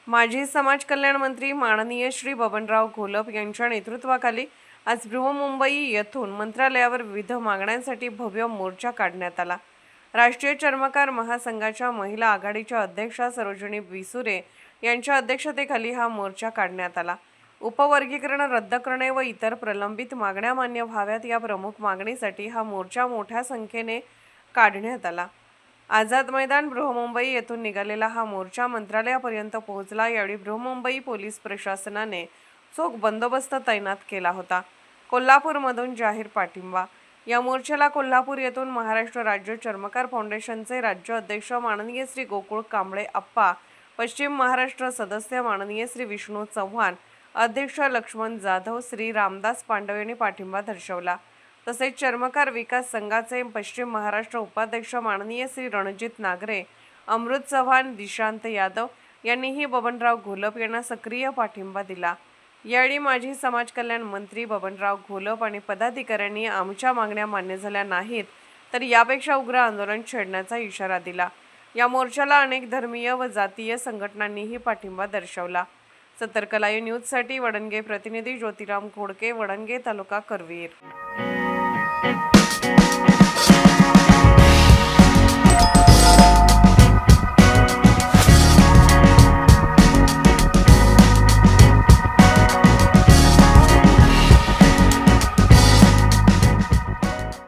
माजी समाज कल्याण मंत्री माननीय श्री बबनराव घोलप यांच्या नेतृत्वाखाली आज बृहन्मुंबई येथून मंत्रालयावर विविध मागण्यांसाठी भव्य मोर्चा काढण्यात आला। राष्ट्रीय चर्मकार महासंघाच्या महिला आघाडीच्या अध्यक्षा सरोजिनी बिसुरे यांच्या अध्यक्षतेखाली हा मोर्चा काढण्यात आला। उपवर्गीकरण रद्द करणे व इतर प्रलंबित मागण्या मान्य व्हाव्यात या प्रमुख मागणीसाठी हा मोर्चा मोठ्या संख्येने काढण्यात आला। आझाद मैदान बृहन्मुंबई येथून निघालेला हा मोर्चा मंत्रालयापर्यंत पोहोचला। यावेळी बृहन्मुंबई पोलीस प्रशासनाने चोख बंदोबस्त तैनात केला होता। कोल्हापूरमधून जाहीर पाठिंबा। या मोर्चाला कोल्हापूर येथून महाराष्ट्र राज्य चर्मकार फाउंडेशनचे राज्य अध्यक्ष माननीय श्री गोकुळ कांबळे अप्पा, पश्चिम महाराष्ट्र सदस्य माननीय श्री विष्णू चव्हाण, अध्यक्ष लक्ष्मण जाधव, श्री रामदास पांडव यांनी पाठिंबा दर्शवला। तसेच चर्मकार विकास संघाचे पश्चिम महाराष्ट्र उपाध्यक्ष माननीय श्री रणजित नागरे, अमृत चव्हाण, दिशांत यादव यांनीही बबनराव घोलप यांना सक्रिय पाठिंबा दिला। यावेळी माजी समाज कल्याण मंत्री बबनराव घोलप आणि पदाधिकाऱ्यांनी आमच्या मागण्या मान्य झाल्या नाहीत तर यापेक्षा उग्र आंदोलन छेडण्याचा इशारा दिला। या मोर्चाला अनेक धर्मीय व जातीय संघटनांनीही पाठिंबा दर्शवला। सतर्क लाईव्ह न्यूजसाठी वडणगे प्रतिनिधी ज्योतिराम घोडके, वडणगे, तालुका करवीर।